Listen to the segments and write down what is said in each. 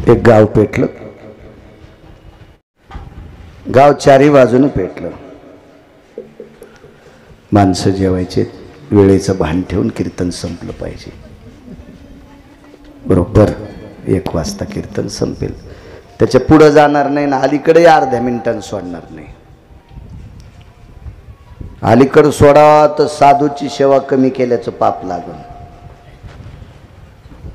एक गाव पेटलं, गाव चारी बाजूने पेटलं। माणसं जेवायचे, वेळेचं भान ठेवून कीर्तन संपलं पाहिजे। बरोबर 1 वाजता कीर्तन संपेल, त्याच्या पुढे जाणार नाही ना अलीकडे अर्ध्या मिनिटांनी सोडणार नाही। अलीकडे सोडा तर साधूची सेवा कमी केल्याचं पाप लागल,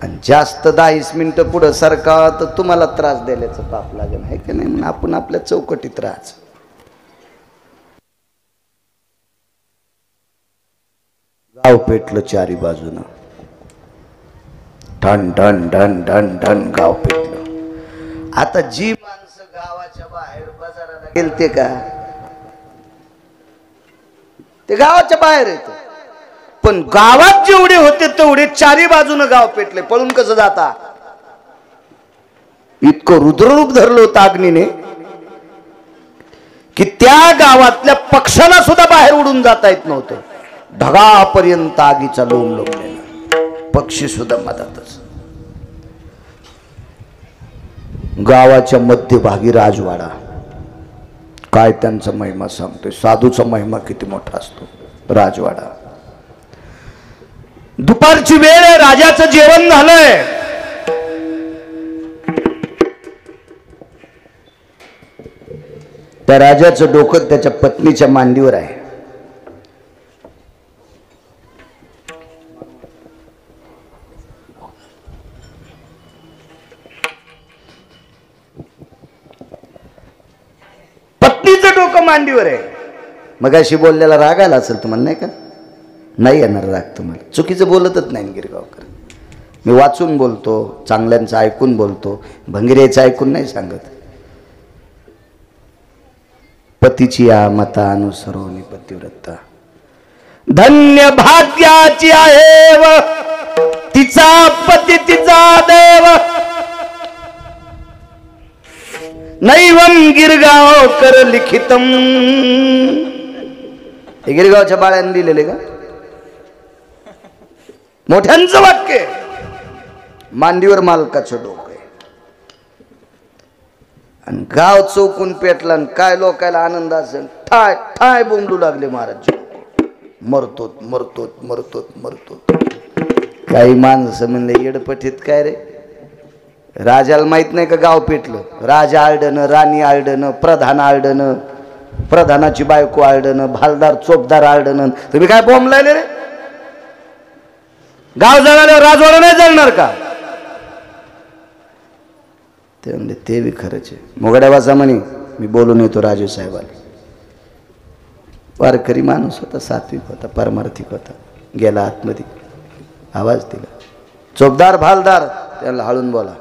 आणि जास्त 10-20 मिनिटं पुढे सरका तर तुम्हाला त्रास द्यायचं पाप लागेल, आहे की नाही? म्हणून आपण आपल्या चौकटीत राहायचं। गाव पेटलं चारी बाजूनं, ठण ठण ठण ठण ठण गाव पेटलं। आता जी माणसं गावाच्या बाहेर बाजाराला गेलते का, ते गावाच्या बाहेर येत, पण गावात जेवढे होते तेवढे चारी बाजूनं गाव पेटले। पळून कसं जाता? इतकं रुद्ररूप धरलं होतं अग्नीने की त्या गावातल्या पक्षाला सुद्धा बाहेर उडून जाता येत नव्हतं। ढगापर्यंत आगीचा लोम लोंबलेला, पक्षी सुद्धा मधातच। गावाच्या मध्यभागी राजवाडा, काय त्यांचा महिमा सांगतोय, साधूचा महिमा किती मोठा असतो। राजवाडा, दुपारची वेळ आहे, राजाचं जेवण झालंय। त्या राजाचं डोकं त्याच्या पत्नीच्या मांडीवर आहे। पत्नीचं डोकं मांडीवर आहे। मगाशी बोललेला राग आला असेल तुम्हाला, नाही का? नाही येणार राग तुम्हाला, चुकीचं बोलतच नाही गिरगावकर। मी वाचून बोलतो, चांगल्यांचं ऐकून बोलतो, भंगिरेचं ऐकून नाही सांगत। पतीची या मता अनुसरोनी पतिव्रता, धन्य भाग्याची आहे व तिचा पती तिचा देव। नैवम गिरगावकर लिखितम, हे गिरगावच्या बाळ्यांनी लिहिलेले का? मोठ्यांचं वाक्य, मांडीवर मालकाचं डोकं आहे। आणि गाव चौकून पेटला, आणि काय लोकायला आनंद असेल, ठाय ठाय बोंबलू लागले महाराज, मरतोत मरतोत मरतोत मरतोत। काही माणसं म्हणले येडपठीत काय रे, राजाला माहित नाही का गाव पेटलं? राजा आरडणं, राणी आरडणं, प्रधान आरडणं, प्रधानाची बायको आरडणं, भालदार चोपदार आरडणं, तुम्ही काय बोंबलायले रे? गाव जळाल्यावर राजवाडा नाही जळणार का? ते म्हणले ते बी खरंच आहे। मोगड्यावासा म्हणे मी बोलून येतो राजू साहेबाला। वारकरी माणूस होता, सात्विक होता, परमार्थिक होता, गेला आतमध्ये, आवाज दिला, चोपदार भालदार त्याला हळून बोला।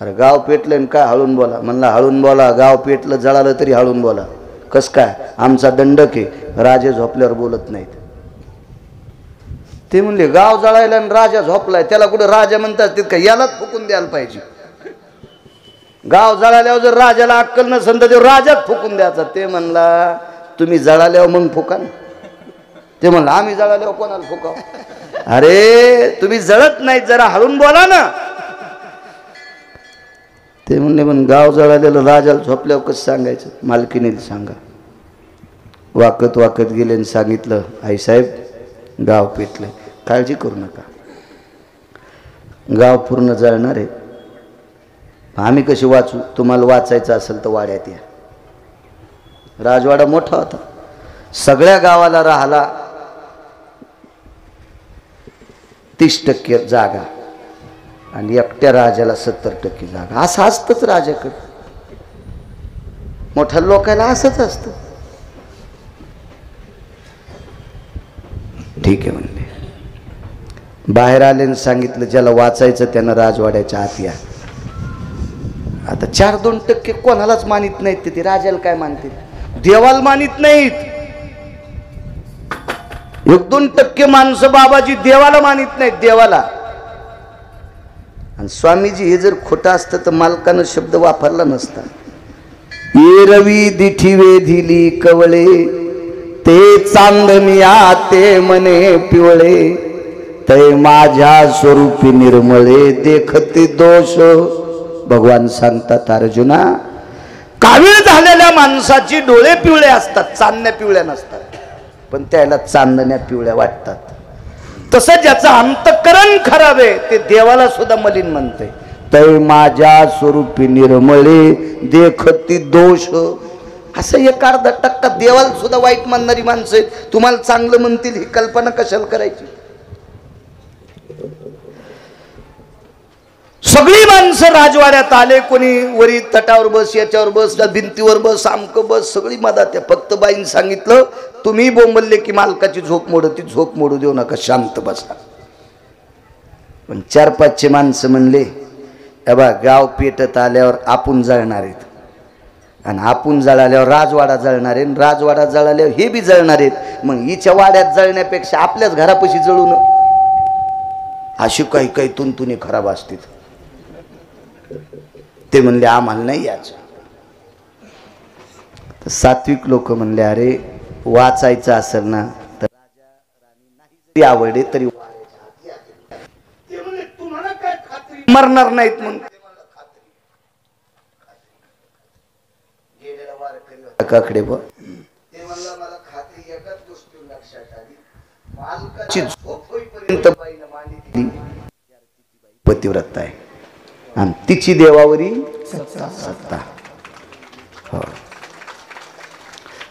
अरे गाव पेटलं आणि काय हळून बोला? म्हणला हळून बोला, गाव पेटलं जळालं तरी हळून बोला। कस काय? आमचा दंडक आहे, राजे झोपल्यावर बोलत नाहीत। ते म्हणले गाव जळायला आणि राजा झोपलाय, त्याला कुठं राजा म्हणतात ते का? यालाच फुकून द्यायला पाहिजे। गाव जळाल्यावर जर राजाला अक्कल नसेल तर राजाच फुकून द्यायचा। ते म्हणला तुम्ही जळाल्यावर मग फुका ना। ते म्हणलं आम्ही जळाल्यावर कोणाला फुकाव? अरे तुम्ही जळत नाही, जरा हळून बोला ना। ते म्हणले पण गाव जळालेलं राजाला झोपल्यावर कसं सांगायचं? मालकीनीला सांगा। वाकत वाकत गेले आणि सांगितलं आईसाहेब गाव पेटले, काळजी करू नका, गाव पूर्ण जळणार आहे। आम्ही कशी वाचू? तुम्हाला वाचायचं असेल तर वाड्यात या। राजवाडा मोठा होता, सगळ्या गावाला राहिला 30% जागा, आणि एकट्या राजाला 70% जागा। असं असतंच राजाकडे, मोठ्या लोकांना असंच असतं। ठीक आहे म्हणले, बाहेर आले आणि सांगितलं ज्याला वाचायचं त्यानं राजवाड्याच्या आत या। आता 4-2% कोणालाच मानित नाहीत, ते राजाला काय मानतील? देवाला मानित नाहीत। 1-2% माणसं बाबाजी देवाला मानित नाहीत, देवाला। आणि स्वामीजी हे जर खोटं असतं तर मालकानं शब्द वापरला नसता। एरवी दिठी वेधिली कवळे, ते चांदनिया ते मने पिवळे, तै माझ्या स्वरूपी निर्मळे देखते दोष. भगवान सांगतात अर्जुना, कावीळ झालेल्या माणसाची डोळे पिवळे असतात, चांदण्या पिवळ्या नसतात, पण त्याला चांदण्या पिवळ्या वाटतात. तसं ज्याचं अंतःकरण खराब आहे ते देवाला सुद्धा मलिन म्हणते. तै माझ्या स्वरूपी निर्मळे देखती दोष. असं 1-अर्धा% देवाला सुद्धा वाईट म्हणणारी माणसं आहेत. तुम्हाला चांगलं म्हणतील ही कल्पना कशाला करायची. सगळी माणसं राजवाड्यात आले, कोणी वरी तटावर बस, याच्यावर बस, भिंतीवर बस, आमकं बस, सगळी मधात. फक्त बाईंनी सांगितलं तुम्ही बोंबलले की मालकाची झोप मोडती, झोप मोडू देऊ नका, शांत बसा. पण 4-5चे माणसं म्हणले बा गाव पेटत आल्यावर आपण जळणार आहेत, आणि आपण जळाल्यावर राजवाडा जळणार आहे, राजवाडा जळाल्यावर हे बी जळणार आहेत. मग हिच्या वाड्यात जळण्यापेक्षा आपल्याच घरापाशी जळून. अशी काही काही तुंतुनी खराब असतील. ते म्हणले आम्हाला नाही यायचं. तर सात्विक लोक म्हणले अरे वाचायचं असेल ना तर राजा राणी नाही आवडे तरी तुम्हाला काय खात्री मरणार नाहीत. मग काकडे बघ ते म्हणलं मला खात्री एकाच गोष्टी लक्षात आली, मालकाची झोप होईपर्यंत बाईनं मांडी पतिव्रता आहे आणि तिची देवावरी सत्ता. हो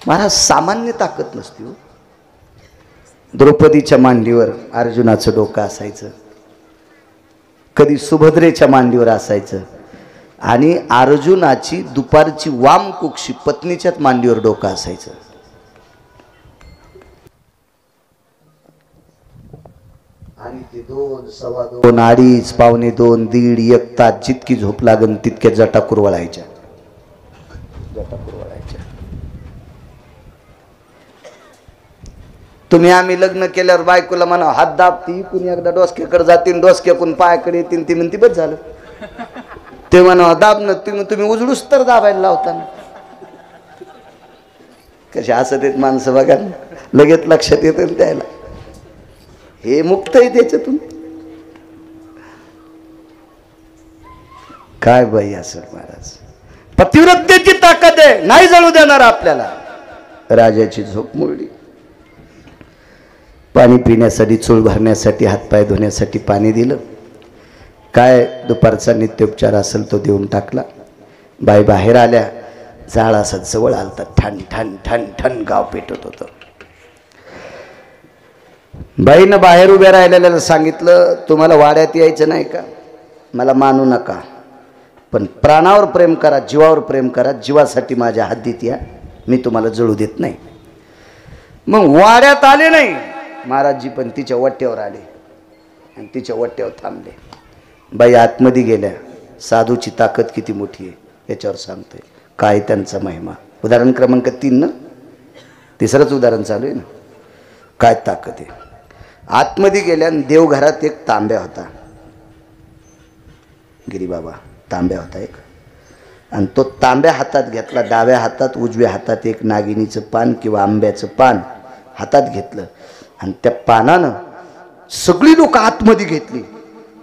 महाराज सामान्य ताकद नसते हो. द्रौपदीच्या मांडीवर अर्जुनाचं डोकं असायचं, कधी सुभद्रेच्या मांडीवर असायचं, आणि अर्जुनाची दुपारची वाम कुक्षी पत्नीच्याच मांडीवर डोकं असायचं. आणि ते 2, 2:15, 2:30, 2:45, 1:30, 1 तास जितकी झोप लागन तितक्या जटा कुरवळायच्या. तुम्ही आम्ही लग्न केल्यावर बायकोला म्हणा हात दाबती, कुणी एकदा डोसक्याकडे जातील, डोसक्याकून पायाकडे येतील, ती म्हणती बस झालं. ते म्हणा दाब न तुम्ही उजडूस तर दाबायला लावता. कशी असं देत माणसं बघा, लगेच लक्षात येतं त्याला हे मुक्त आहे त्याच्यातून. काय बाई असेल महाराज, पतिव्रतेची ताकद आहे, नाही जळू देणार आपल्याला. राजाची झोप मोडली. पाणी पिण्यासाठी, चूळ भरण्यासाठी, हातपाय धुण्यासाठी पाणी दिलं. काय दुपारचा नित्योपचार असेल तो देऊन टाकला. बाई बाहेर आल्या, झाड असा जवळ आलता, ठण ठण ठण ठण गाव पेटत होतं. बाईनं बाहेर उभ्या राहिलेल्याला सांगितलं तुम्हाला वाड्यात यायचं नाही का, मला मानू नका, पण प्राणावर प्रेम करा, जीवावर प्रेम करा, जीवासाठी माझ्या हद्दीत या, मी तुम्हाला जळू देत नाही. मग वाड्यात आले नाही महाराजजी, पण तिच्या वट्ट्यावर आले आणि तिच्या वट्ट्यावर थांबले. बाई आतमध्ये गेल्या. साधूची ताकद किती मोठी आहे याच्यावर सांगतोय, काय त्यांचा महिमा. उदाहरण क्रमांक 3 ना, तिसरंच उदाहरण चालू आहे ना. काय ताकद आहे. आतमध्ये गेल्या आणि देवघरात एक तांब्या होता, गिरीबाबा तांब्या होता एक, आणि तो तांब्या हातात घेतला. डाव्या हातात, उजव्या हातात एक नागिनीचं पान किंवा आंब्याचं पान हातात घेतलं, आणि त्या पानानं सगळी लोक आतमध्ये घेतली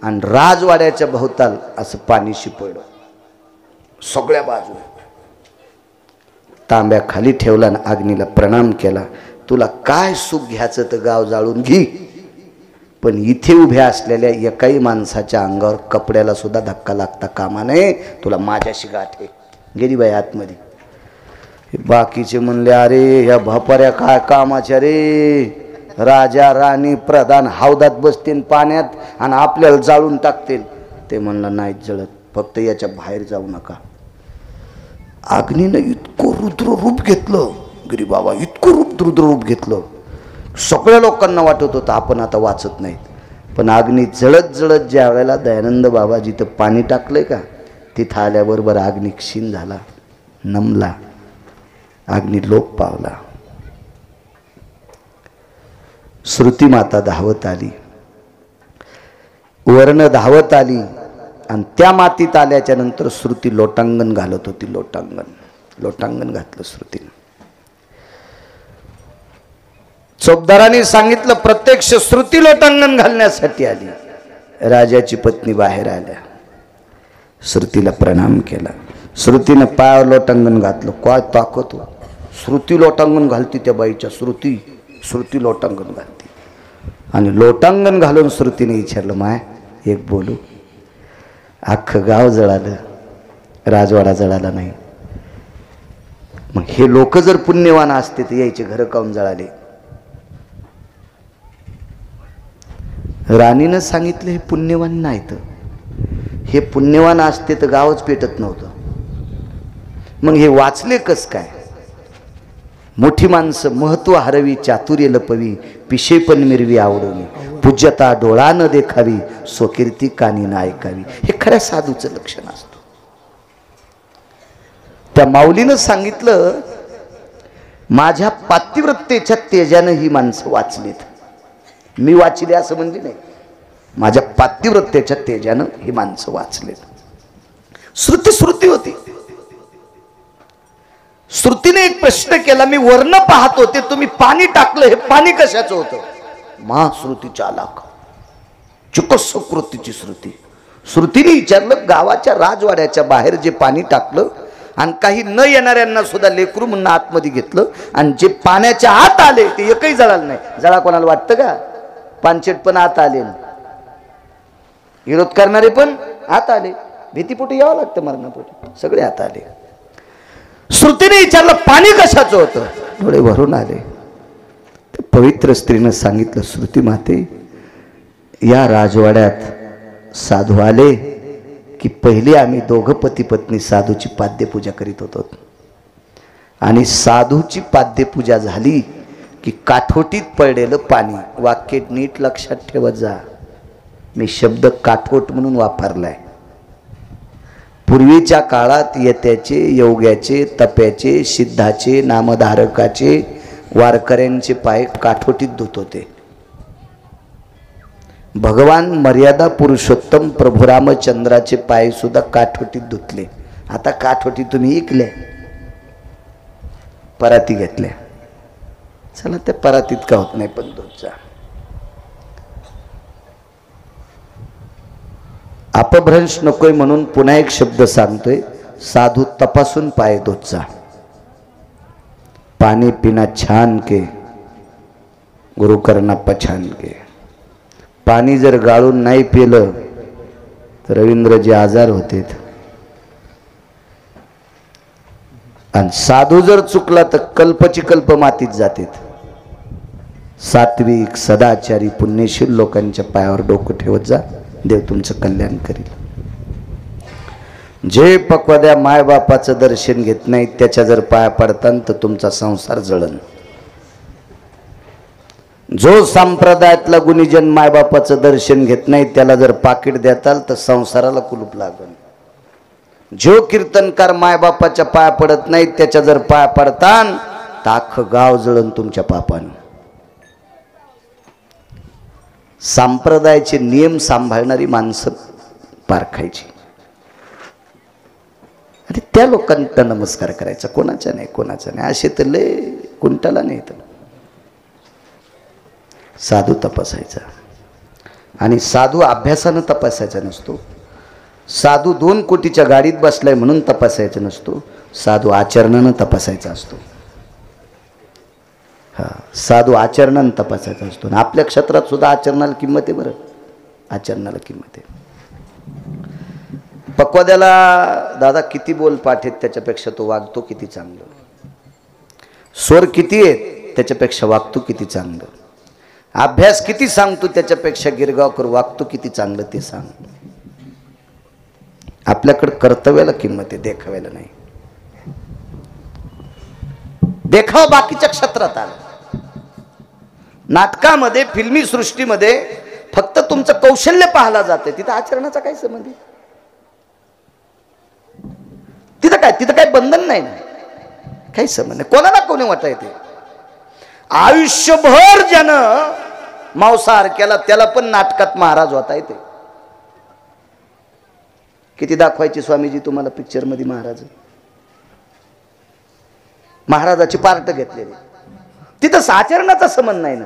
आणि राजवाड्याच्या भोवताल असं पाणी शिपडलं सगळ्या बाजूला. तांब्या खाली ठेवला आणि अग्नीला प्रणाम केला. तुला काय सुख घ्यायचं तर गाव जाळून घे, पण इथे उभ्या असलेल्या एकाही माणसाच्या अंगावर कपड्याला सुद्धा धक्का लागता कामा नये, तुला माझ्याशी गाठ आहे. गेली बाई आतमध्ये. बाकीचे म्हणले अरे ह्या भापाऱ्या काय कामाच्या रे, राजा राणी प्रधान हौदात बसतील पाण्यात आणि आपल्याला जाळून टाकतील. ते म्हणलं नाही जळत, फक्त याच्या बाहेर जाऊ नका. अग्नीनं इतकं रुद्र रूप घेतलं गिरीबाबा, इतकं रुद्र रूप घेतलं, सगळ्या लोकांना वाटत होतं आपण आता वाचत नाहीत. पण अग्नी जळत जळत ज्या वेळेला दयानंद बाबा जिथं पाणी टाकलंय का तिथं आल्याबरोबर अग्नी क्षीण झाला, नमला, अग्नी लोप पावला. श्रुती माता धावत आली, वर्ण धावत आली, आणि त्या मातीत आल्याच्या नंतर श्रुती लोटांगण घालत होती. लोटांगण घातलं श्रुतीने. चौकदारांनी सांगितलं प्रत्येक प्रत्यक्ष श्रुती लोटांगण घालण्यासाठी आली. राजाची पत्नी बाहेर आल्या, श्रुतीला प्रणाम केला. श्रुतीनं पायावर लोटांगण घातलं. काय ताकद हो, श्रुती लोटांगण घालती त्या बाईच्या. श्रुती लोटांगण घालती. आणि लोटांगण घालून श्रुतीने विचारलं, माय एक बोलू? अख्खं गाव जळालं, राजवाडा जळाला नाही. मग हे लोक जर पुण्यवान असते तर यायचे घर काऊन जळाले? राणीनं सांगितलं हे पुण्यवान नाहीत, हे पुण्यवान असते तर गावच पेटत नव्हतं. मग हे वाचले कस काय? मोठी माणसं महत्व हरवी, चातुर्य लपवी, पिशे पण मिरवी आवडवी, पूज्यता डोळा न देखावी, स्वकीर्ती कानी न ऐकावी. हे खऱ्या साधूचं लक्षण असतं. त्या माऊलीनं सांगितलं, माझ्या पातिव्रत्येच्या तेजानं ही माणसं वाचलीत. मी वाचले असं म्हणजे नाही, माझ्या पातिव्रत्येच्या तेजानं ही माणसं वाचलीत. श्रुती होती. श्रुतीने एक प्रश्न केला, मी वर्ण पाहत होते, तुम्ही पाणी टाकलं, हे पाणी कशाचं होतं? महाश्रुती चालाक, चुकस्कृतीची श्रुती. श्रुतीने विचारलं, गावाच्या राजवाड्याच्या बाहेर जे पाणी टाकलं आणि काही न येणाऱ्यांना सुद्धा लेकरू म्हणून आतमध्ये घेतलं, आणि जे पाण्याच्या आत आले ते एकही जळालं नाही. जळा कोणाला वाटतं का? पानचेट पण आत आले, विरोध करणारे पण आत आले, भीतीपोटी यावं लागतं, मरणापोटी सगळे आत आले. श्रुतीने विचारलं, पाणी कशाचं होतं? डोळे भरून आले. पवित्र स्त्रीनं सांगितलं, श्रुती माते, या राजवाड्यात साधू आले की पहिले आम्ही दोघं पती पत्नी साधूची पाद्यपूजा करीत होतो, आणि साधूची पाद्यपूजा झाली की काठोटीत पडलेलं पाणी. वाक्य नीट लक्षात ठेवत जा, मी शब्द काठोट म्हणून वापरलाय. पूर्वीच्या काळात येत्याचे, योग्याचे, तप्याचे, सिद्धाचे, नामधारकाचे, वारकऱ्यांचे पाय काठोटीत धुत होते. भगवान मर्यादा पुरुषोत्तम प्रभू रामचंद्राचे पाय सुद्धा काठोटीत धुतले. आता काठोटी तुम्ही ऐकल्या, पराती घेतल्या. चला त्या परातीत का होत नाही, पण धुतचा. अपभ्रंश नकोय म्हणून पुन्हा एक शब्द सांगतोय, साधू तपासून पाय धुतचा. पाणी पिना छान के, गुरु करना पछान के. पाणी जर गाळून नाही पिलं तर रवींद्रजी आजार होते, आणि साधू जर चुकला तर कल्पची कल्प मातीत जाते. सात्विक, सदाचारी, पुण्यशील लोकांच्या पायावर डोकं ठेवत जा, देव तुमचं कल्याण करील. जे पक्वाद्या मायबापाचं दर्शन घेत नाही त्याच्या जर पाया पडतान तर तुमचा संसार जळन. जो संप्रदायातला गुणीजन मायबापाचं दर्शन घेत नाही त्याला जर पाकिट देताल तर संसाराला कुलूप लागन. जो कीर्तनकार मायबापाच्या पाया पडत नाही त्याच्या जर पाया पडतान तर अख्खं गाव जळन तुमच्या पापानं. संप्रदायाचे नियम सांभाळणारी माणसं पारखायची, आणि त्या लोकांना नमस्कार करायचा, कोणाचा नाही, कोणाचा नाही. असे तर लय कुंटाला नाही. तर साधू तपासायचा, आणि साधू अभ्यासानं तपासायचा नसतो. साधू 2 कोटीच्या गाडीत बसलाय म्हणून तपासायचा नसतो. साधू आचरणानं तपासायचा असतो. साधू आचरणानं तपासायचा असतो. आणि आपल्या क्षेत्रात सुद्धा आचरणाला किंमत आहे. बरं, आचरणाला किंमत आहे. पक्वाद्याला दादा किती बोल पाठ आहेत त्याच्यापेक्षा तो वागतो किती चांगलं. स्वर किती आहेत त्याच्यापेक्षा वागतो किती चांगलं. अभ्यास किती सांगतो त्याच्यापेक्षा गिरगावकर वागतो किती चांगलं ते सांग. आपल्याकडे कर्तव्याला किंमत आहे, देखाव्याला नाही. देखाव बाकीच्या क्षेत्रात आला. नाटकामध्ये, फिल्मी सृष्टीमध्ये फक्त तुमचं कौशल्य पाहायला जाते, तिथं आचरणाचा काय संबंध आहे? तिथं काय बंधन नाही ना, काही संबंध नाही. कोणाला कोणी वाटा येते. आयुष्यभर ज्यानं मांसाहार केला त्याला पण नाटकात महाराज होता येते. किती दाखवायची स्वामीजी तुम्हाला पिक्चर मध्ये महाराजाची पार्ट घेतलेली. तिथं आचरणाचा संबंध नाही ना,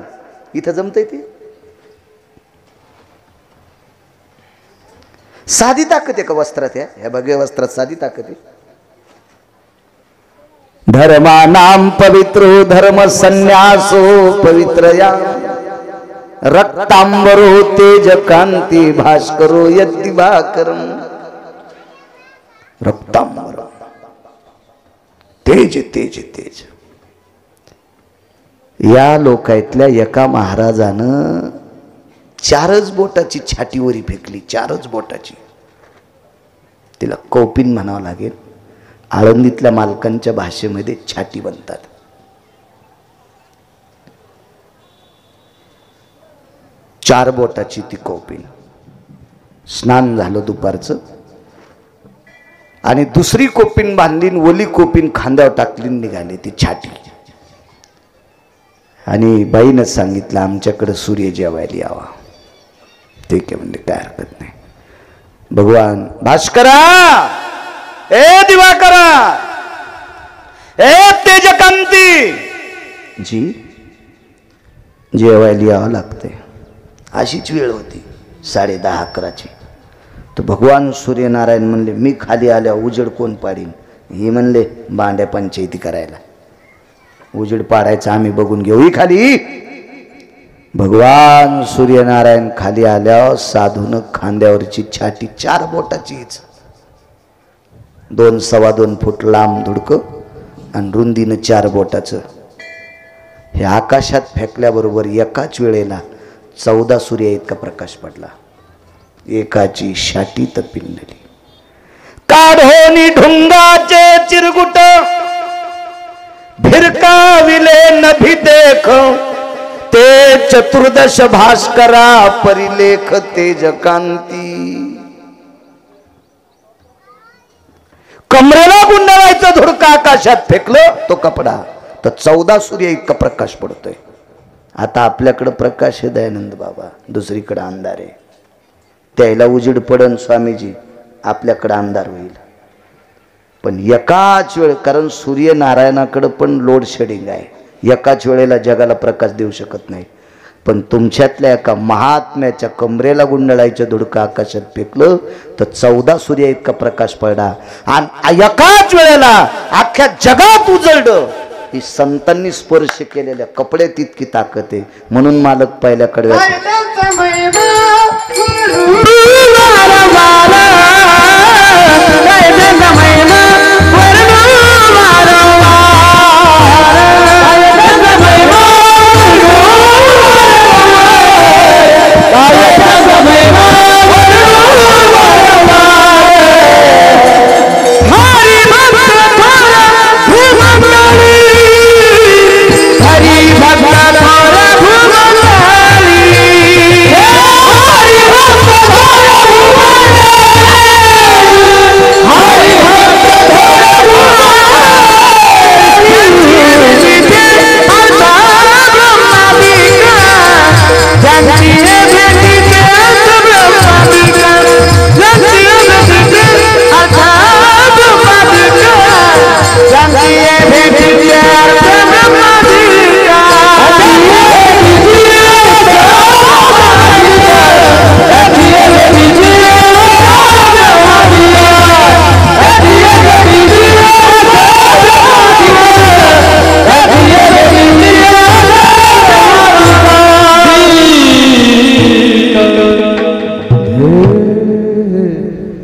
इथं जमतंय ते. साधी ताकद आहे का वस्त्रात? या भगव्या वस्त्रात साधी ताकद आहे? धर्मानाम पवित्रो धर्म संन्यासो पवित्रया रक्तांबरो तेज कांती भास्करो यति भाकरम. रक्तांबर तेज तेज तेज. या लोकायतल्या एका महाराजानं 4च बोटाची छातीवरी फेकली, 4च बोटाची. तिला कौपिन म्हणावं लागेल. आळंदीतल्या मालकांच्या भाषेमध्ये छाती बनतात. चार बोटाची ती कौपिन. स्नान झालं दुपारचं आणि दुसरी कोपिन बांधली, ओली कोपिन खांद्यावर टाकली, निघाली ती छाती. आणि बाईनं सांगितलं आमच्याकडे सूर्य जेवायला यावा. ठीक आहे म्हणजे काय हरकत नाही. भगवान भास्करा, ए दिवाकरा, ए तेजकांती जी, जेवायला यावं लागते. अशीच वेळ होती 10:30-11ची. तर भगवान सूर्यनारायण म्हणले मी खाली आल्या उजेड कोण पाडीन? हे म्हणले बांड्या पंचायती करायला. उजेड पाडायचा आम्ही बघून घेऊ, ही खाली. भगवान सूर्यनारायण खाली आल्यावर साधून खांद्यावरची छाती 4 बोटाचीच, 2 सव्वा 2 फूट लांब धुडकं आणि रुंदीनं 4 बोटाचं. हे आकाशात फेकल्याबरोबर एकाच वेळेला 14 सूर्य इतका प्रकाश पडला. एकाची छाती तपिंडली. काढोनी ढुंगाचे चिरगुट भिरकाविले नभी देख, ते 14 भास्करा परिलेख तेजकांती. कमरेला गुंडाळायचं धुडका आकाशात फेकलं तो कपडा, तर 14 सूर्य इतका प्रकाश पडतोय. आता आपल्याकडे प्रकाश आहे दयानंद बाबा, दुसरीकडे अंधार आहे. त्याला उजेड पडन स्वामीजी, आपल्याकडे अंधार होईल. पण एकाच वेळ, कारण सूर्यनारायणाकडे पण लोड शेडिंग आहे, एकाच वेळेला जगाला प्रकाश देऊ शकत नाही. पण तुमच्यातल्या एका महात्म्याच्या कमरेला गुंडळायचं धुडकं आकाशात फेकलं तर 14 सूर्य इतका प्रकाश पडला आणि एकाच वेळेला अख्ख्या जगात उजळलं. ही संतांनी स्पर्श केलेल्या कपडे तितकी ताकद आहे. म्हणून मालक पहिल्याकडे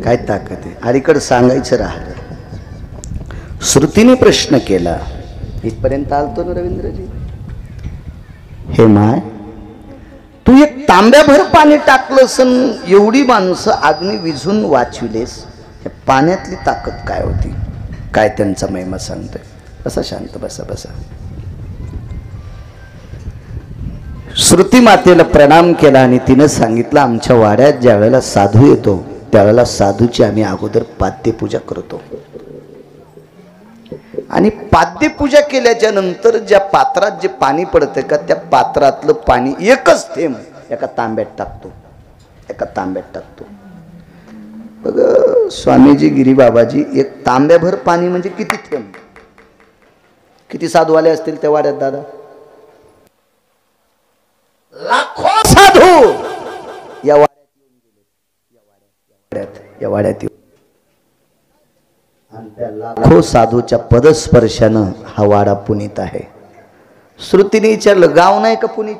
काय ताकद आहे. अलीकडे सांगायचं राहिलं. श्रुतीने प्रश्न केला, इथपर्यंत आलतो ना रवींद्रजी. हे माय, तू एक तांब्याभर पाणी टाकलंस, एवढी माणसं अग्नी विझून वाचविलेस, हे पाण्यातली ताकद काय होती? काय त्यांचा महिमा सांगतोय. बसा शांत, बसा बसा. श्रुती मातेला प्रणाम केला आणि तिनं सांगितलं आमच्या वाड्यात ज्या वेळेला साधू येतो त्यावेळेला साधूची आम्ही अगोदर पाद्यपूजा करतो. आणि पाद्यपूजा केल्याच्या नंतर ज्या पात्रात जे पाणी पडतं का त्या पात्रातलं पाणी एकच थेंब एका तांब्यात टाकतो, एका तांब्यात टाकतो. बघ स्वामीजी गिरीबाबाजी, एक तांब्याभर पाणी म्हणजे किती थेंब? किती साधू आले असतील त्या वाड्यात दादा? लाखो साधू या वाड्यात येऊन गेले. या वाड्यात या वाड्यात येऊ आणि त्या लाखो साधूच्या पदस्पर्शानं हा वाडा पुनीत आहे. श्रुतीने विचारलं गाव नाही का पुनीत?